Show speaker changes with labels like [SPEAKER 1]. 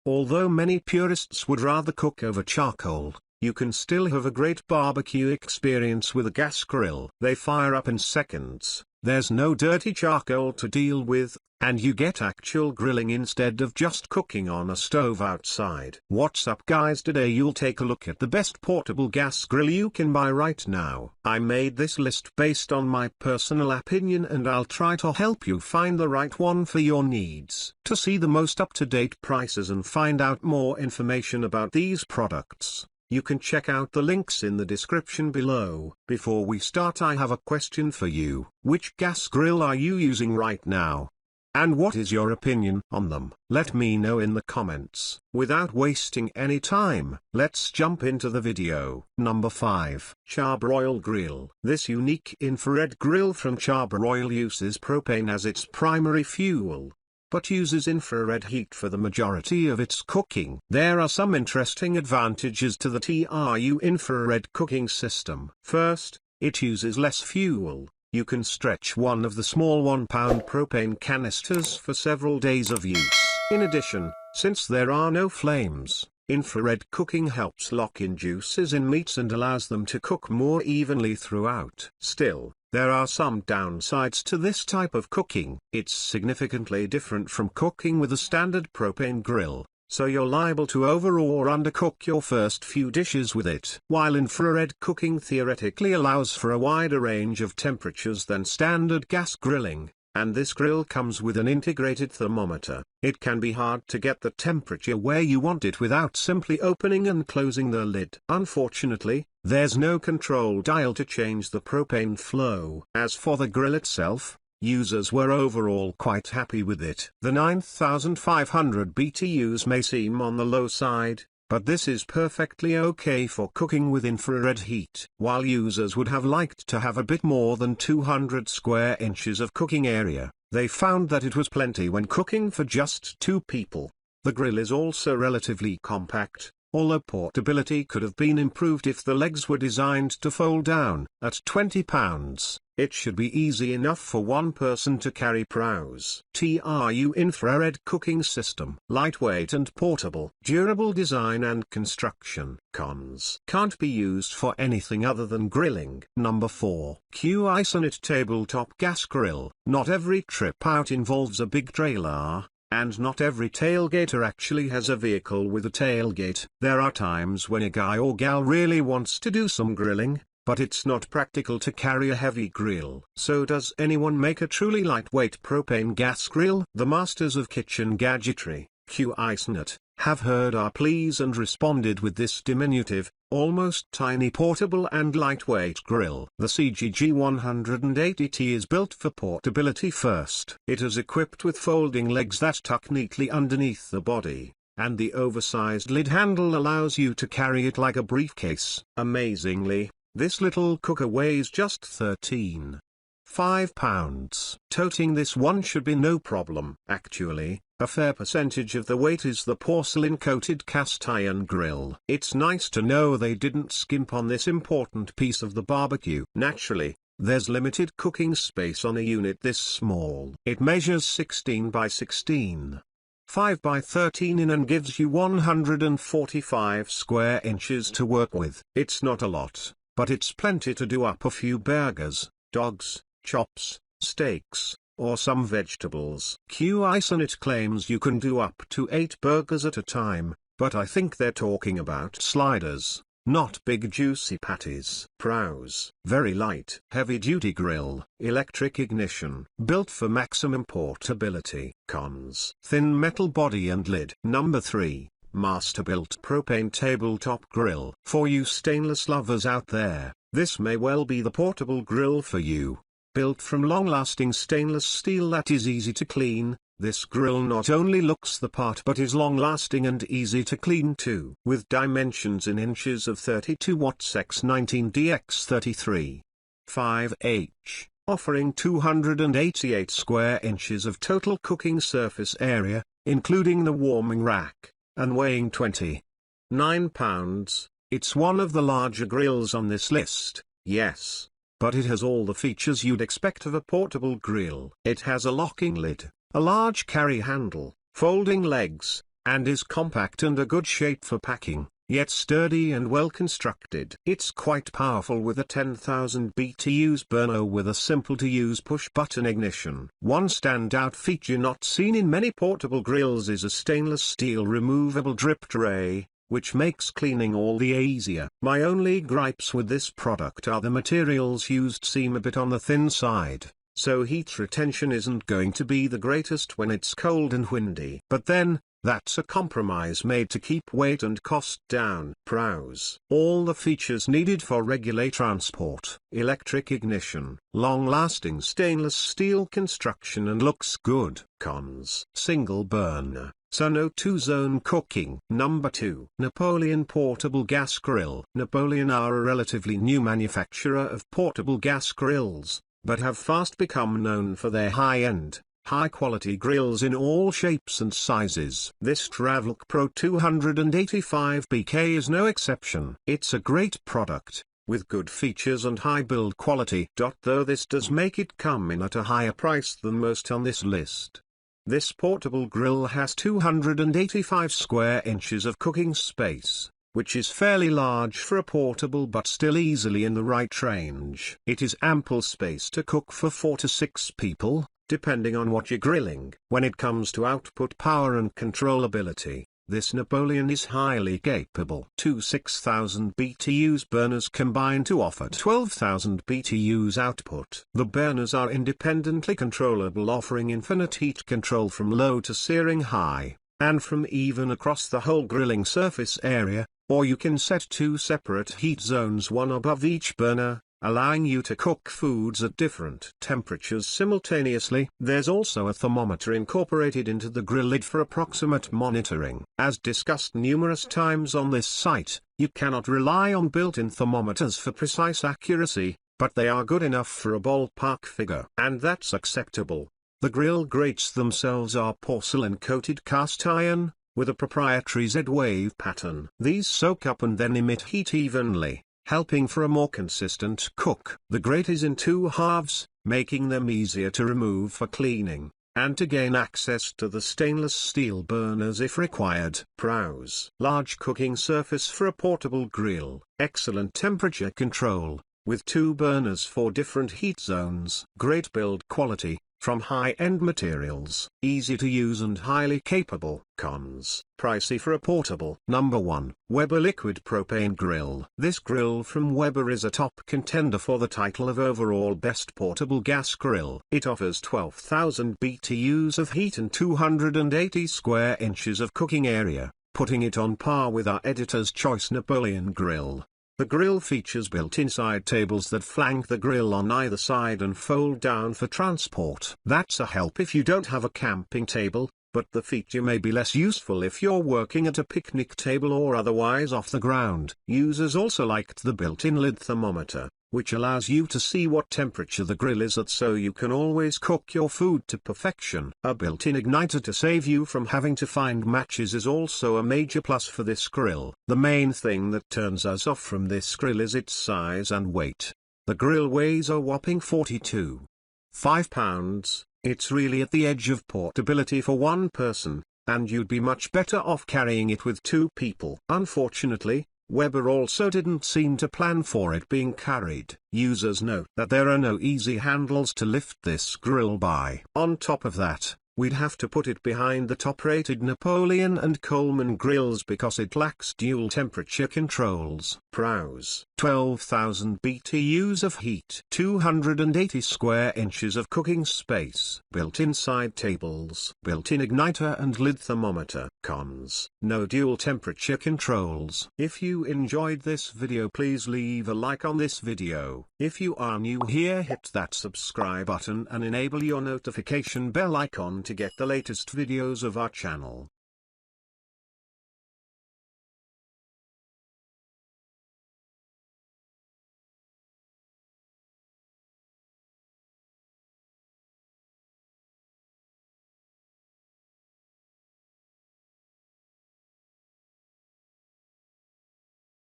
[SPEAKER 1] Although many purists would rather cook over charcoal, you can still have a great barbecue experience with a gas grill. They fire up in seconds, there's no dirty charcoal to deal with, and you get actual grilling instead of just cooking on a stove outside. What's up guys, today you'll take a look at the best portable gas grill you can buy right now. I made this list based on my personal opinion and I'll try to help you find the right one for your needs. To see the most up-to-date prices and find out more information about these products, you can check out the links in the description below. Before we start, I have a question for you. Which gas grill are you using right now? And what is your opinion on them? Let me know in the comments. Without wasting any time, let's jump into the video. Number 5. Char-Broil Grill. This unique infrared grill from Char-Broil uses propane as its primary fuel, but uses infrared heat for the majority of its cooking. There are some interesting advantages to the TRU infrared cooking system. First, it uses less fuel. You can stretch one of the small 1-pound propane canisters for several days of use. In addition, since there are no flames, infrared cooking helps lock in juices in meats and allows them to cook more evenly throughout. Still, there are some downsides to this type of cooking. It's significantly different from cooking with a standard propane grill, so you're liable to over or undercook your first few dishes with it. While infrared cooking theoretically allows for a wider range of temperatures than standard gas grilling, and this grill comes with an integrated thermometer, it can be hard to get the temperature where you want it without simply opening and closing the lid. Unfortunately, there's no control dial to change the propane flow. As for the grill itself, users were overall quite happy with it. The 9500 BTUs may seem on the low side, but this is perfectly okay for cooking with infrared heat. While users would have liked to have a bit more than 200 square inches of cooking area, they found that it was plenty when cooking for just 2 people. The grill is also relatively compact, although portability could have been improved if the legs were designed to fold down. At 20 pounds, it should be easy enough for one person to carry. Pros: TRU infrared cooking system. Lightweight and portable. Durable design and construction. Cons: can't be used for anything other than grilling. Number 4. Cuisinart Tabletop Gas Grill. Not every trip out involves a big trailer, and not every tailgater actually has a vehicle with a tailgate. There are times when a guy or gal really wants to do some grilling, but it's not practical to carry a heavy grill. So does anyone make a truly lightweight propane gas grill? The masters of kitchen gadgetry, Cuisinart, have heard our pleas and responded with this diminutive, almost tiny portable and lightweight grill. The CGG 180T is built for portability first. It is equipped with folding legs that tuck neatly underneath the body, and the oversized lid handle allows you to carry it like a briefcase. Amazingly, this little cooker weighs just 13.5 pounds. Toting this one should be no problem. Actually, a fair percentage of the weight is the porcelain-coated cast iron grill. It's nice to know they didn't skimp on this important piece of the barbecue. Naturally, there's limited cooking space on a unit this small. It measures 16 by 16. 5 by 13 in and gives you 145 square inches to work with. It's not a lot, but it's plenty to do up a few burgers, dogs, chops, steaks, or some vegetables. Cuisinart claims you can do up to 8 burgers at a time, but I think they're talking about sliders, not big juicy patties. Pros: very light, heavy-duty grill, electric ignition, built for maximum portability. Cons: thin metal body and lid. Number 3. Masterbuilt Propane Tabletop Grill. For you stainless lovers out there, this may well be the portable grill for you. Built from long-lasting stainless steel that is easy to clean, this grill not only looks the part but is long-lasting and easy to clean too. With dimensions in inches of 32 watts x 19D x 33.5H, offering 288 square inches of total cooking surface area, including the warming rack, and weighing 29 pounds, it's one of the larger grills on this list, yes. But it has all the features you'd expect of a portable grill. It has a locking lid, a large carry handle, folding legs, and is compact and a good shape for packing, yet sturdy and well constructed. It's quite powerful with a 10,000 BTUs burner with a simple to use push button ignition. One standout feature not seen in many portable grills is a stainless steel removable drip tray, which makes cleaning all the easier. My only gripes with this product are the materials used seem a bit on the thin side, so heat retention isn't going to be the greatest when it's cold and windy. But then, that's a compromise made to keep weight and cost down. Pros: all the features needed for regular transport. Electric ignition, long-lasting stainless steel construction and looks good. Cons: single burner, so no two-zone cooking. Number 2. Napoleon Portable Gas Grill. Napoleon are a relatively new manufacturer of portable gas grills, but have fast become known for their high-end, high-quality grills in all shapes and sizes. This Travlock Pro 285 BK is no exception. It's a great product, with good features and high build quality. Though this does make it come in at a higher price than most on this list. This portable grill has 285 square inches of cooking space, which is fairly large for a portable but still easily in the right range. It is ample space to cook for 4 to 6 people, depending on what you're grilling. When it comes to output power and controllability, this Napoleon is highly capable. Two 6,000 BTUs burners combine to offer 12,000 BTUs output. The burners are independently controllable, offering infinite heat control from low to searing high, and from even across the whole grilling surface area, or you can set 2 separate heat zones, one above each burner, allowing you to cook foods at different temperatures simultaneously. There's also a thermometer incorporated into the grill lid for approximate monitoring. As discussed numerous times on this site, you cannot rely on built-in thermometers for precise accuracy, but they are good enough for a ballpark figure. And that's acceptable. The grill grates themselves are porcelain-coated cast iron, with a proprietary Z-wave pattern. These soak up and then emit heat evenly, helping for a more consistent cook. The grate is in 2 halves, making them easier to remove for cleaning, and to gain access to the stainless steel burners if required. Pros: large cooking surface for a portable grill, excellent temperature control, with 2 burners for different heat zones. Great build quality, from high-end materials, easy to use and highly capable. Cons: pricey for a portable. Number 1. Weber Liquid Propane Grill. This grill from Weber is a top contender for the title of overall best portable gas grill. It offers 12,000 BTUs of heat and 280 square inches of cooking area, putting it on par with our editor's choice Napoleon grill. The grill features built-in side tables that flank the grill on either side and fold down for transport. That's a help if you don't have a camping table, but the feature may be less useful if you're working at a picnic table or otherwise off the ground. Users also liked the built-in lid thermometer, which allows you to see what temperature the grill is at, so you can always cook your food to perfection. A built-in igniter to save you from having to find matches is also a major plus for this grill. The main thing that turns us off from this grill is its size and weight. The grill weighs a whopping 42.5 pounds. It's really at the edge of portability for one person, and you'd be much better off carrying it with 2 people. Unfortunately, Weber also didn't seem to plan for it being carried. Users note that there are no easy handles to lift this grill by. On top of that, we'd have to put it behind the top-rated Napoleon and Coleman grills because it lacks dual temperature controls. Pros: 12,000 BTUs of heat, 280 square inches of cooking space, built-in side tables, built-in igniter and lid thermometer. Cons: no dual temperature controls. If you enjoyed this video, please leave a like on this video. If you are new here, hit that subscribe button and enable your notification bell icon to get the latest videos of our channel.